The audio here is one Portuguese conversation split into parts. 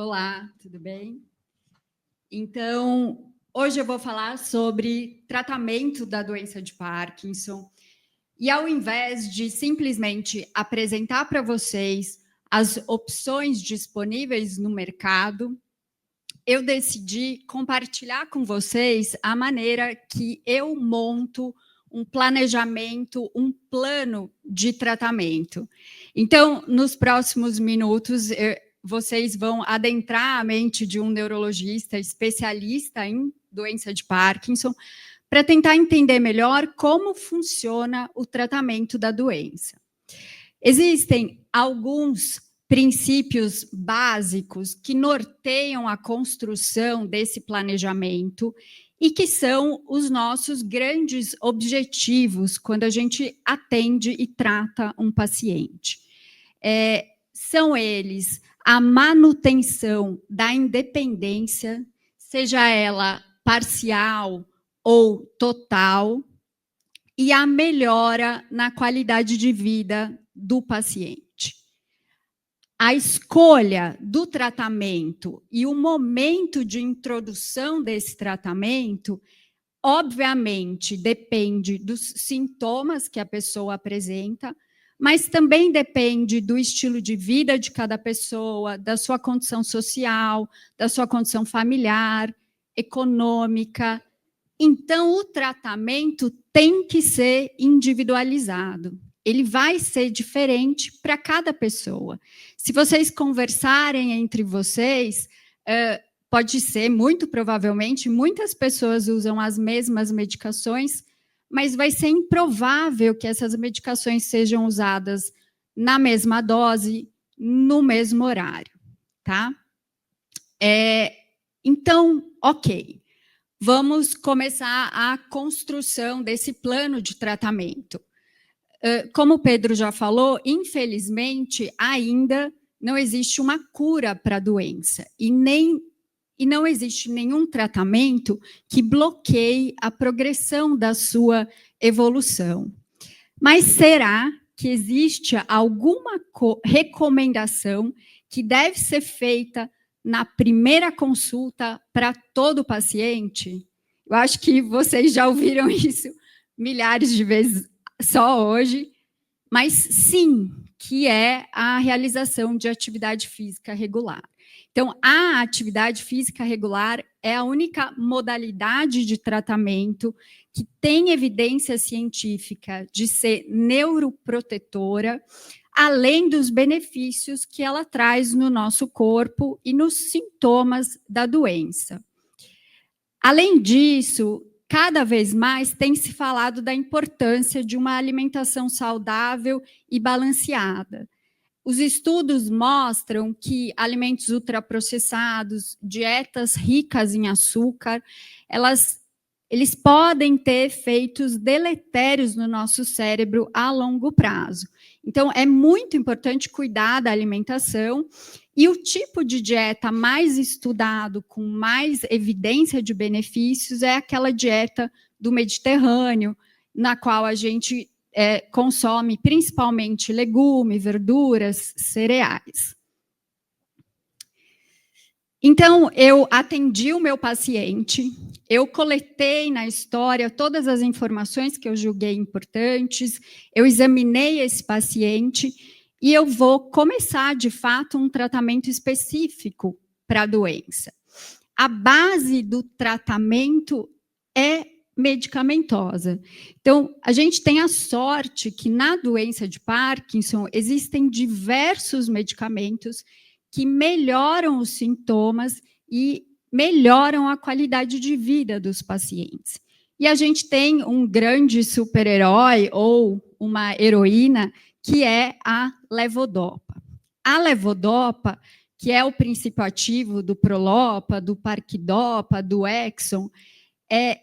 Olá, tudo bem? Então, hoje eu vou falar sobre tratamento da doença de Parkinson. E ao invés de simplesmente apresentar para vocês as opções disponíveis no mercado, eu decidi compartilhar com vocês a maneira que eu monto um planejamento, um plano de tratamento. Então, nos próximos minutos, vocês vão adentrar a mente de um neurologista especialista em doença de Parkinson para tentar entender melhor como funciona o tratamento da doença. Existem alguns princípios básicos que norteiam a construção desse planejamento e que são os nossos grandes objetivos quando a gente atende e trata um paciente. São eles a manutenção da independência, seja ela parcial ou total, e a melhora na qualidade de vida do paciente. A escolha do tratamento e o momento de introdução desse tratamento, obviamente, depende dos sintomas que a pessoa apresenta, mas também depende do estilo de vida de cada pessoa, da sua condição social, da sua condição familiar, econômica. Então, o tratamento tem que ser individualizado. Ele vai ser diferente para cada pessoa. Se vocês conversarem entre vocês, pode ser, muito provavelmente, muitas pessoas usam as mesmas medicações, mas vai ser improvável que essas medicações sejam usadas na mesma dose, no mesmo horário, tá? Então, ok. Vamos começar a construção desse plano de tratamento. Como o Pedro já falou, infelizmente, ainda não existe uma cura para a doença e não existe nenhum tratamento que bloqueie a progressão da sua evolução. Mas será que existe alguma recomendação que deve ser feita na primeira consulta para todo paciente? Eu acho que vocês já ouviram isso milhares de vezes só hoje, mas sim, que é a realização de atividade física regular. Então, a atividade física regular é a única modalidade de tratamento que tem evidência científica de ser neuroprotetora, além dos benefícios que ela traz no nosso corpo e nos sintomas da doença. Além disso, cada vez mais tem se falado da importância de uma alimentação saudável e balanceada. Os estudos mostram que alimentos ultraprocessados, dietas ricas em açúcar, eles podem ter efeitos deletérios no nosso cérebro a longo prazo. Então, é muito importante cuidar da alimentação e o tipo de dieta mais estudado, com mais evidência de benefícios, é aquela dieta do Mediterrâneo, na qual a gente consome principalmente legumes, verduras, cereais. Então, eu atendi o meu paciente, eu coletei na história todas as informações que eu julguei importantes, eu examinei esse paciente e eu vou começar, de fato, um tratamento específico para a doença. A base do tratamento é medicamentosa. Então, a gente tem a sorte que na doença de Parkinson existem diversos medicamentos que melhoram os sintomas e melhoram a qualidade de vida dos pacientes. E a gente tem um grande super-herói ou uma heroína que é a levodopa. A levodopa, que é o princípio ativo do Prolopa, do Parquidopa, do Exon, é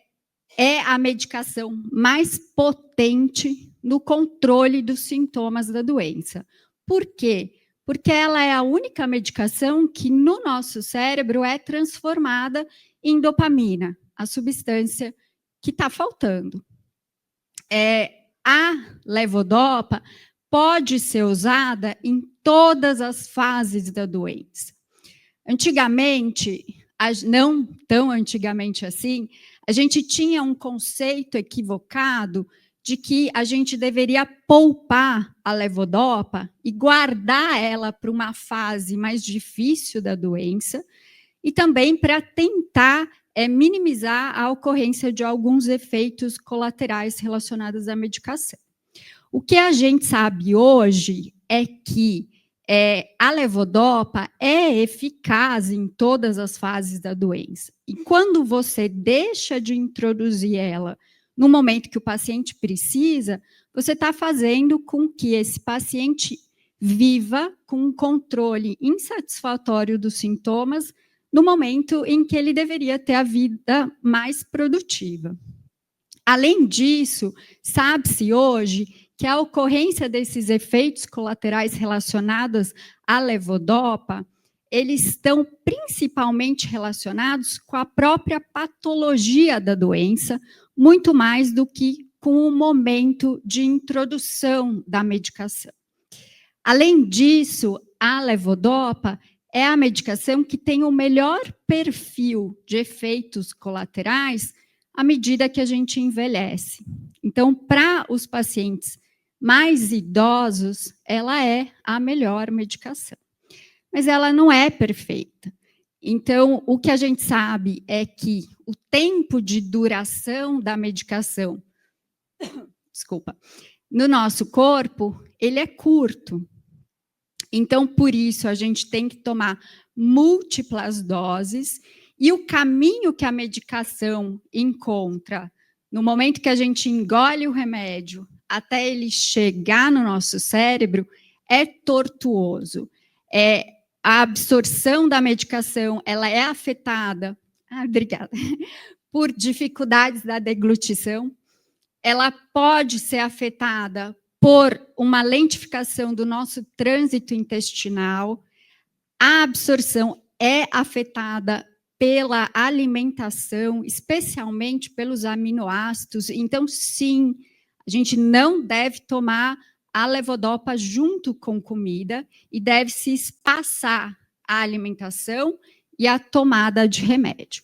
a medicação mais potente no controle dos sintomas da doença. Por quê? Porque ela é a única medicação que no nosso cérebro é transformada em dopamina, a substância que está faltando. A levodopa pode ser usada em todas as fases da doença. Antigamente, não tão antigamente assim, a gente tinha um conceito equivocado de que a gente deveria poupar a levodopa e guardar ela para uma fase mais difícil da doença e também para tentar minimizar a ocorrência de alguns efeitos colaterais relacionados à medicação. O que a gente sabe hoje é que a levodopa é eficaz em todas as fases da doença. E quando você deixa de introduzir ela no momento que o paciente precisa, você está fazendo com que esse paciente viva com um controle insatisfatório dos sintomas no momento em que ele deveria ter a vida mais produtiva. Além disso, sabe-se hoje que a ocorrência desses efeitos colaterais relacionados à levodopa, eles estão principalmente relacionados com a própria patologia da doença, muito mais do que com o momento de introdução da medicação. Além disso, a levodopa é a medicação que tem o melhor perfil de efeitos colaterais à medida que a gente envelhece. Então, para os pacientes mais idosos, ela é a melhor medicação. Mas ela não é perfeita. Então, o que a gente sabe é que o tempo de duração da medicação, desculpa, no nosso corpo, ele é curto. Então, por isso, a gente tem que tomar múltiplas doses e o caminho que a medicação encontra no momento que a gente engole o remédio até ele chegar no nosso cérebro é tortuoso. A absorção da medicação ela é afetada obrigada, por dificuldades da deglutição. Ela pode ser afetada por uma lentificação do nosso trânsito intestinal. A absorção é afetada pela alimentação, especialmente pelos aminoácidos. Então, sim, a gente não deve tomar a levodopa junto com comida e deve se espaçar a alimentação e a tomada de remédio.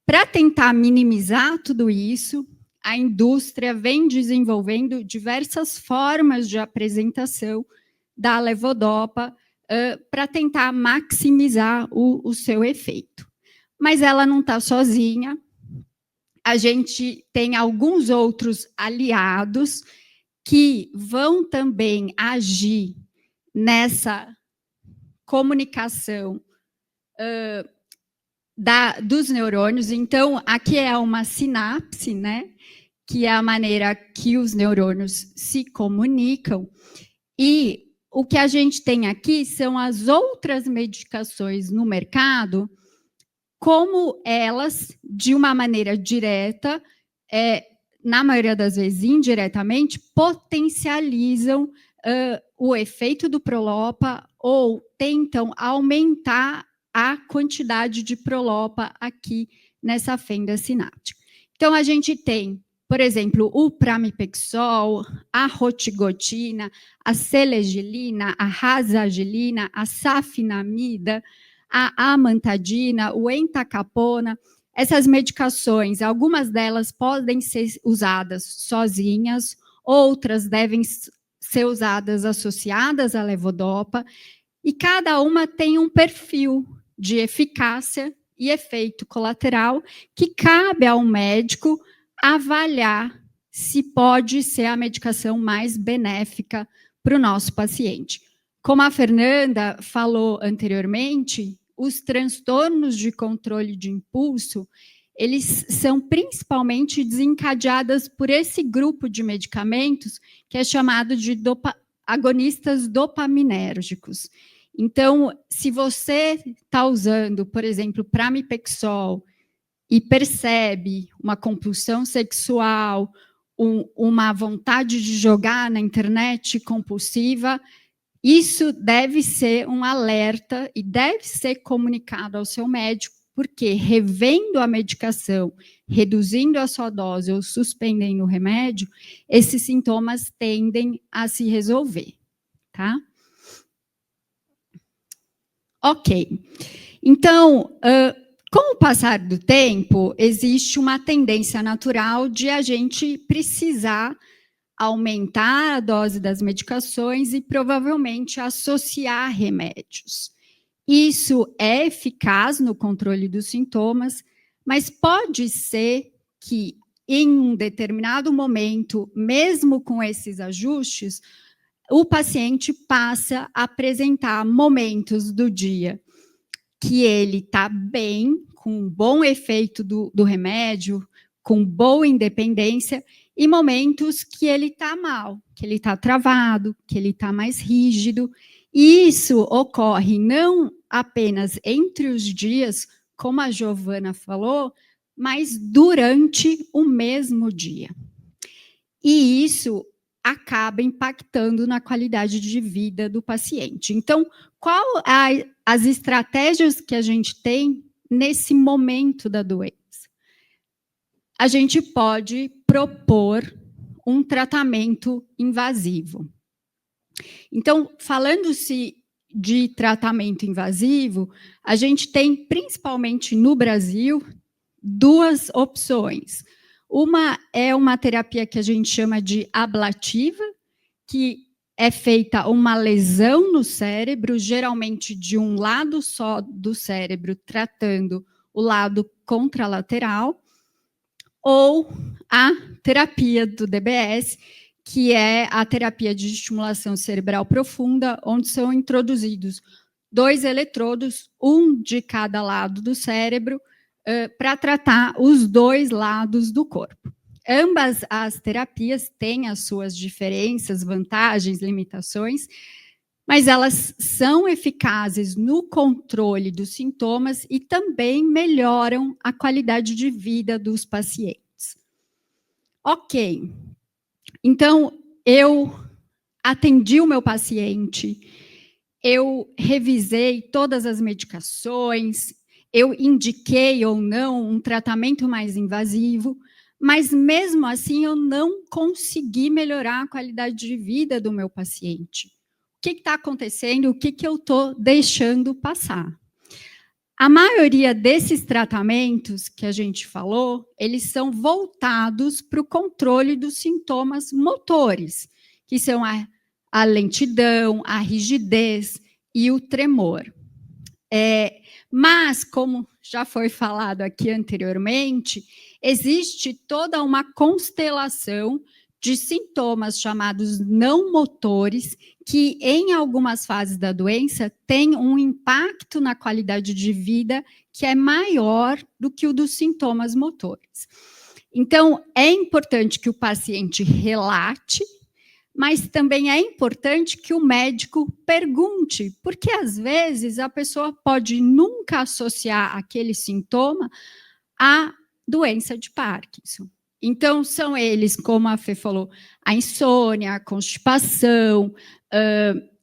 Para tentar minimizar tudo isso, a indústria vem desenvolvendo diversas formas de apresentação da levodopa para tentar maximizar o seu efeito. Mas ela não está sozinha. A gente tem alguns outros aliados que vão também agir nessa comunicação dos neurônios. Então, aqui é uma sinapse, né? Que é a maneira que os neurônios se comunicam. E o que a gente tem aqui são as outras medicações no mercado, como elas, de uma maneira direta, na maioria das vezes indiretamente, potencializam o efeito do Prolopa ou tentam aumentar a quantidade de Prolopa aqui nessa fenda sináptica. Então, a gente tem, por exemplo, o pramipexol, a rotigotina, a selegelina, a rasagelina, a safinamida, a amantadina, o entacapona. Essas medicações, algumas delas podem ser usadas sozinhas, outras devem ser usadas associadas à levodopa, e cada uma tem um perfil de eficácia e efeito colateral que cabe ao médico avaliar se pode ser a medicação mais benéfica para o nosso paciente. Como a Fernanda falou anteriormente, os transtornos de controle de impulso, eles são principalmente desencadeados por esse grupo de medicamentos que é chamado de agonistas dopaminérgicos. Então, se você está usando, por exemplo, pramipexol e percebe uma compulsão sexual, uma vontade de jogar na internet compulsiva, isso deve ser um alerta e deve ser comunicado ao seu médico, porque revendo a medicação, reduzindo a sua dose ou suspendendo o remédio, esses sintomas tendem a se resolver, tá? Ok. Então, com o passar do tempo, existe uma tendência natural de a gente precisar aumentar a dose das medicações e provavelmente associar remédios. Isso é eficaz no controle dos sintomas, mas pode ser que em um determinado momento, mesmo com esses ajustes, o paciente passa a apresentar momentos do dia que ele está bem, com um bom efeito do remédio, com boa independência, e momentos que ele está mal, que ele está travado, que ele está mais rígido. E isso ocorre não apenas entre os dias, como a Giovana falou, mas durante o mesmo dia. E isso acaba impactando na qualidade de vida do paciente. Então, qual as estratégias que a gente tem nesse momento da doença? A gente pode propor um tratamento invasivo. Então, falando-se de tratamento invasivo, a gente tem, principalmente no Brasil, duas opções. Uma é uma terapia que a gente chama de ablativa, que é feita uma lesão no cérebro, geralmente de um lado só do cérebro, tratando o lado contralateral, ou a terapia do DBS, que é a terapia de estimulação cerebral profunda, onde são introduzidos 2 eletrodos, um de cada lado do cérebro, para tratar os 2 lados do corpo. Ambas as terapias têm as suas diferenças, vantagens, limitações, mas elas são eficazes no controle dos sintomas e também melhoram a qualidade de vida dos pacientes. Ok, então eu atendi o meu paciente, eu revisei todas as medicações, eu indiquei ou não um tratamento mais invasivo, mas mesmo assim eu não consegui melhorar a qualidade de vida do meu paciente. O que está acontecendo? O que eu estou deixando passar? A maioria desses tratamentos que a gente falou, eles são voltados para o controle dos sintomas motores, que são a lentidão, a rigidez e o tremor. Mas, como já foi falado aqui anteriormente, existe toda uma constelação de sintomas chamados não motores, que em algumas fases da doença tem um impacto na qualidade de vida que é maior do que o dos sintomas motores. Então, é importante que o paciente relate, mas também é importante que o médico pergunte, porque às vezes a pessoa pode nunca associar aquele sintoma à doença de Parkinson. Então, são eles, como a Fê falou, a insônia, a constipação,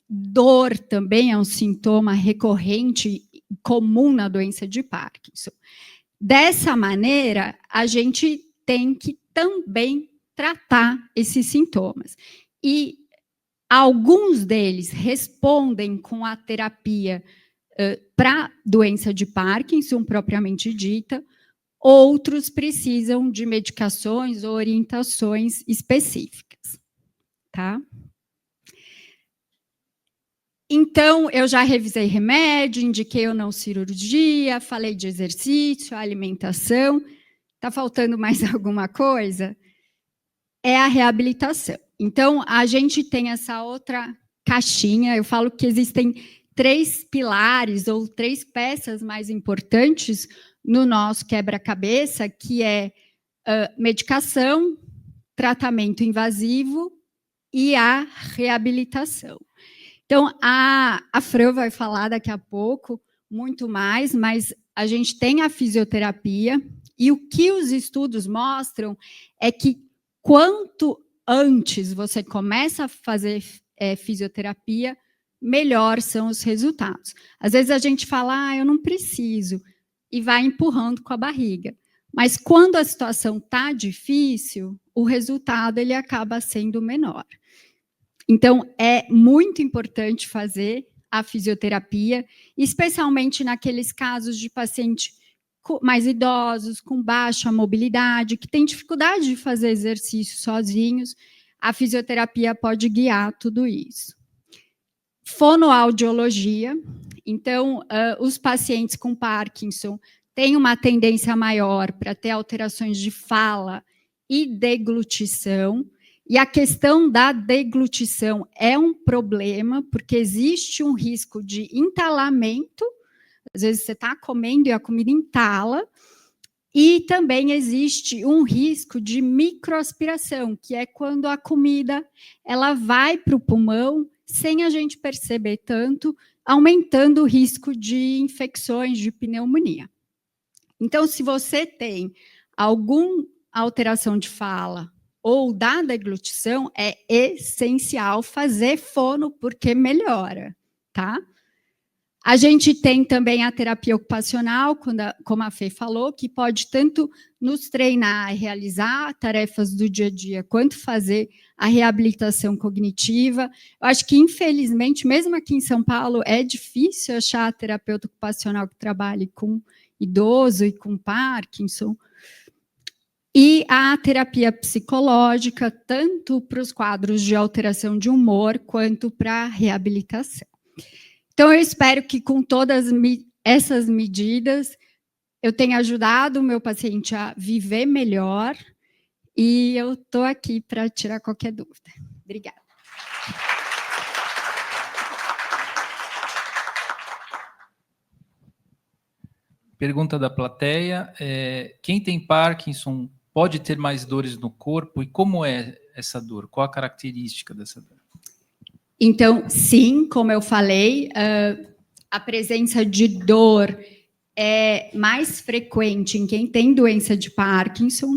dor também é um sintoma recorrente, comum na doença de Parkinson. Dessa maneira, a gente tem que também tratar esses sintomas. E alguns deles respondem com a terapia para doença de Parkinson, propriamente dita, outros precisam de medicações ou orientações específicas, tá? Então, eu já revisei remédio, indiquei ou não cirurgia, falei de exercício, alimentação. Está faltando mais alguma coisa? É a reabilitação. Então, a gente tem essa outra caixinha, eu falo que existem 3 pilares ou 3 peças mais importantes no nosso quebra-cabeça, que é medicação, tratamento invasivo e a reabilitação. Então, a Fran vai falar daqui a pouco muito mais, mas a gente tem a fisioterapia e o que os estudos mostram é que quanto antes você começa a fazer fisioterapia, melhor são os resultados. Às vezes a gente fala, eu não preciso, e vai empurrando com a barriga. Mas quando a situação está difícil, o resultado ele acaba sendo menor. Então, é muito importante fazer a fisioterapia, especialmente naqueles casos de paciente mais idosos, com baixa mobilidade, que têm dificuldade de fazer exercício sozinhos. A fisioterapia pode guiar tudo isso. Fonoaudiologia. Então, os pacientes com Parkinson têm uma tendência maior para ter alterações de fala e deglutição. E a questão da deglutição é um problema, porque existe um risco de entalamento. Às vezes você está comendo e a comida entala. E também existe um risco de microaspiração, que é quando a comida ela vai para o pulmão sem a gente perceber tanto, aumentando o risco de infecções, de pneumonia. Então, se você tem alguma alteração de fala ou da deglutição, é essencial fazer fono, porque melhora, tá? A gente tem também a terapia ocupacional, como a Fê falou, que pode tanto nos treinar a realizar tarefas do dia a dia, quanto fazer a reabilitação cognitiva. Eu acho que, infelizmente, mesmo aqui em São Paulo, é difícil achar terapeuta ocupacional que trabalhe com idoso e com Parkinson. E a terapia psicológica, tanto para os quadros de alteração de humor, quanto para a reabilitação. Então, eu espero que com todas essas medidas, eu tenha ajudado o meu paciente a viver melhor, e eu estou aqui para tirar qualquer dúvida. Obrigada. Pergunta da plateia. Quem tem Parkinson pode ter mais dores no corpo? E como é essa dor? Qual a característica dessa dor? Então, sim, como eu falei, a presença de dor é mais frequente em quem tem doença de Parkinson.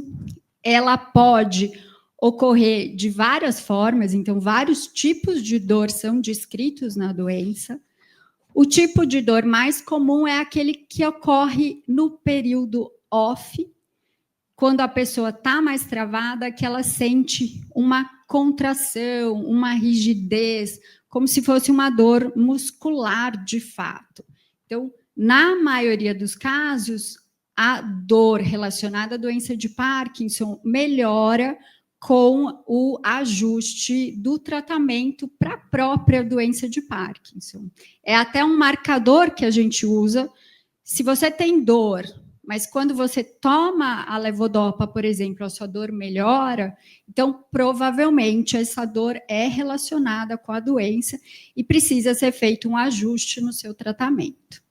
Ela pode ocorrer de várias formas, então vários tipos de dor são descritos na doença. O tipo de dor mais comum é aquele que ocorre no período off, quando a pessoa está mais travada, que ela sente uma contração, uma rigidez, como se fosse uma dor muscular de fato. Então, na maioria dos casos, a dor relacionada à doença de Parkinson melhora com o ajuste do tratamento para a própria doença de Parkinson. É até um marcador que a gente usa. Se você tem dor, mas quando você toma a levodopa, por exemplo, a sua dor melhora, então provavelmente essa dor é relacionada com a doença e precisa ser feito um ajuste no seu tratamento.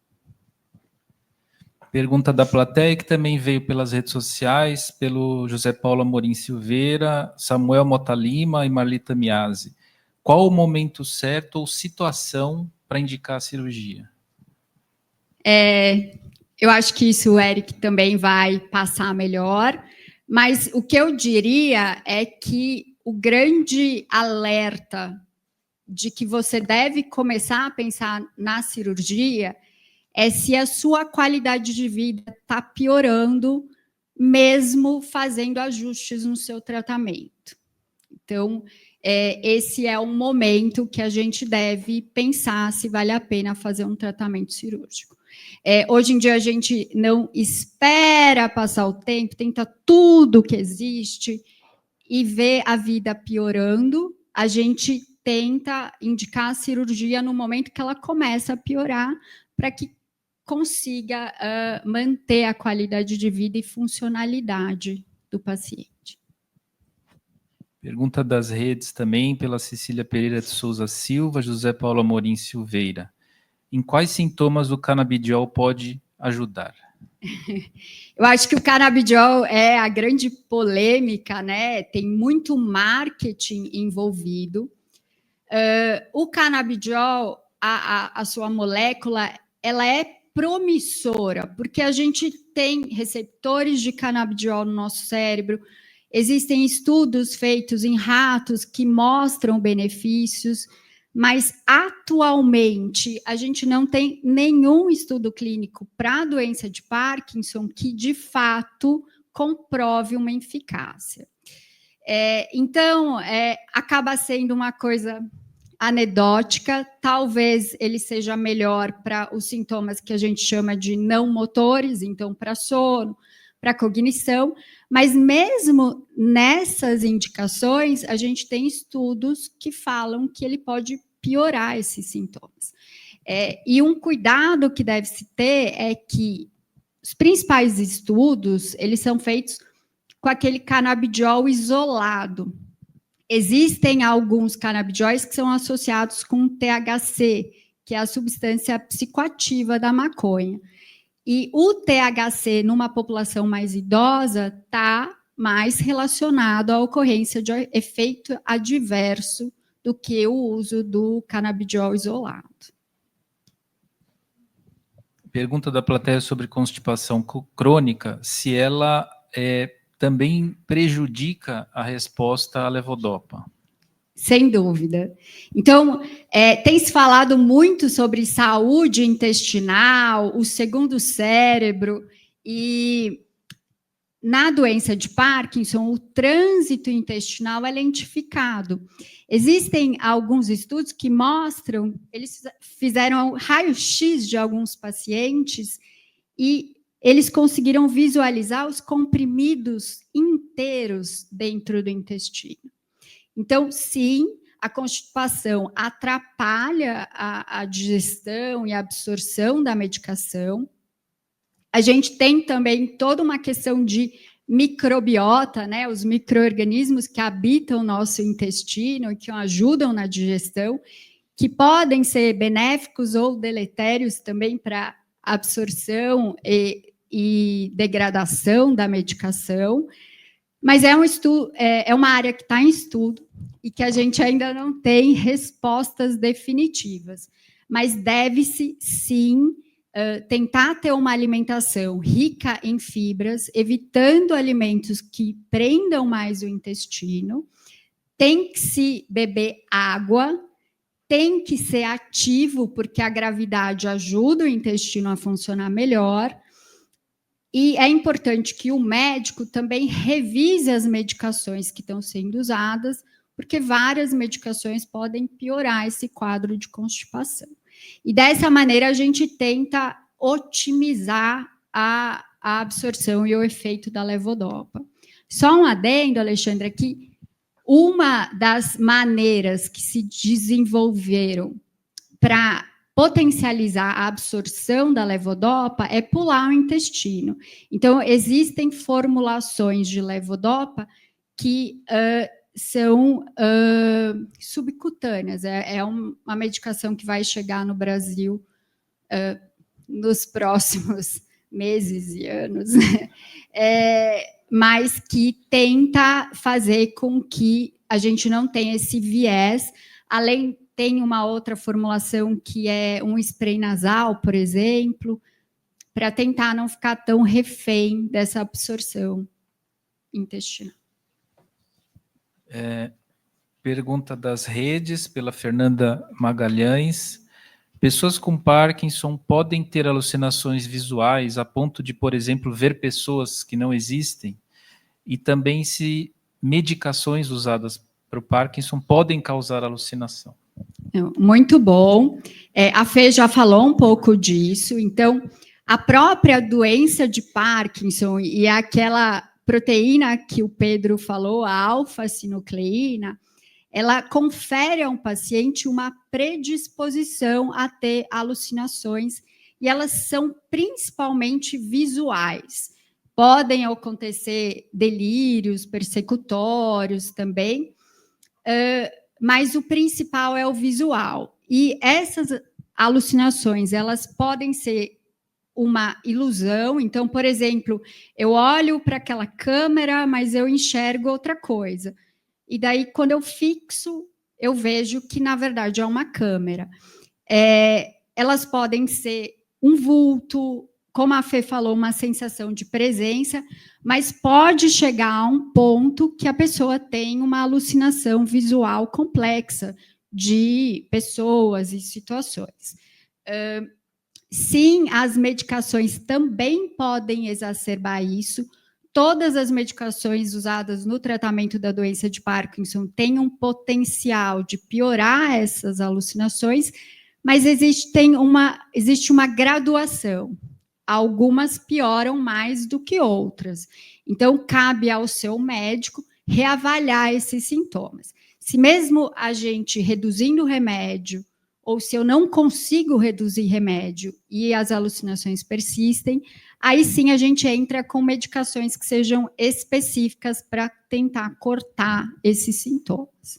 Pergunta da plateia, que também veio pelas redes sociais, pelo José Paulo Amorim Silveira, Samuel Mota Lima e Marlita Miazzi. Qual o momento certo ou situação para indicar a cirurgia? Eu acho que isso o Eric também vai passar melhor, mas o que eu diria é que o grande alerta de que você deve começar a pensar na cirurgia é se a sua qualidade de vida está piorando, mesmo fazendo ajustes no seu tratamento. Então, esse é um momento que a gente deve pensar se vale a pena fazer um tratamento cirúrgico. Hoje em dia, a gente não espera passar o tempo, tenta tudo que existe e vê a vida piorando. A gente tenta indicar a cirurgia no momento que ela começa a piorar, para que consiga manter a qualidade de vida e funcionalidade do paciente. Pergunta das redes também, pela Cecília Pereira de Souza Silva, José Paulo Amorim Silveira. Em quais sintomas o canabidiol pode ajudar? Eu acho que o canabidiol é a grande polêmica, né? Tem muito marketing envolvido. O canabidiol, a sua molécula, ela é promissora, porque a gente tem receptores de canabidiol no nosso cérebro, existem estudos feitos em ratos que mostram benefícios, mas atualmente a gente não tem nenhum estudo clínico para a doença de Parkinson que de fato comprove uma eficácia. Então, acaba sendo uma coisa anedótica, talvez ele seja melhor para os sintomas que a gente chama de não motores, então para sono, para cognição, mas mesmo nessas indicações, a gente tem estudos que falam que ele pode piorar esses sintomas. E um cuidado que deve se ter é que os principais estudos, eles são feitos com aquele canabidiol isolado. Existem alguns canabidióis que são associados com THC, que é a substância psicoativa da maconha. E o THC, numa população mais idosa, está mais relacionado à ocorrência de efeito adverso do que o uso do canabidiol isolado. Pergunta da plateia sobre constipação crônica, se ela também prejudica a resposta à levodopa. Sem dúvida. Então, tem se falado muito sobre saúde intestinal, o segundo cérebro, e na doença de Parkinson, o trânsito intestinal é lentificado. Existem alguns estudos que mostram, eles fizeram raio-x de alguns pacientes e eles conseguiram visualizar os comprimidos inteiros dentro do intestino. Então, sim, a constipação atrapalha a digestão e a absorção da medicação. A gente tem também toda uma questão de microbiota, né? Os micro-organismos que habitam o nosso intestino e que ajudam na digestão, que podem ser benéficos ou deletérios também para absorção e degradação da medicação. Mas é uma área que está em estudo e que a gente ainda não tem respostas definitivas. Mas deve-se, sim, tentar ter uma alimentação rica em fibras, evitando alimentos que prendam mais o intestino. Tem que se beber água, tem que ser ativo, porque a gravidade ajuda o intestino a funcionar melhor. E é importante que o médico também revise as medicações que estão sendo usadas, porque várias medicações podem piorar esse quadro de constipação. E dessa maneira a gente tenta otimizar a absorção e o efeito da levodopa. Só um adendo, Alexandre, que uma das maneiras que se desenvolveram para potencializar a absorção da levodopa é pular o intestino. Então, existem formulações de levodopa que são subcutâneas. É uma medicação que vai chegar no Brasil nos próximos meses e anos, mas que tenta fazer com que a gente não tenha esse viés. Além, tem uma outra formulação que é um spray nasal, por exemplo, para tentar não ficar tão refém dessa absorção intestinal. Pergunta das redes, pela Fernanda Magalhães. Pessoas com Parkinson podem ter alucinações visuais a ponto de, por exemplo, ver pessoas que não existem? E também se medicações usadas para o Parkinson podem causar alucinação? Muito bom. A Fê já falou um pouco disso. Então, a própria doença de Parkinson e aquela proteína que o Pedro falou, a alfa-sinucleína, ela confere ao paciente uma predisposição a ter alucinações, e elas são principalmente visuais. Podem acontecer delírios persecutórios também, mas o principal é o visual. E essas alucinações, elas podem ser uma ilusão. Então, por exemplo, eu olho para aquela câmera, mas eu enxergo outra coisa. E daí, quando eu fixo, eu vejo que, na verdade, é uma câmera. Elas podem ser um vulto, como a Fê falou, uma sensação de presença, mas pode chegar a um ponto que a pessoa tem uma alucinação visual complexa de pessoas e situações. Sim, as medicações também podem exacerbar isso. todas as medicações usadas no tratamento da doença de Parkinson têm um potencial de piorar essas alucinações, mas existe uma graduação. Algumas pioram mais do que outras. Então, cabe ao seu médico reavaliar esses sintomas. Se mesmo a gente reduzindo o remédio, ou se eu não consigo reduzir remédio e as alucinações persistem, aí sim a gente entra com medicações que sejam específicas para tentar cortar esses sintomas.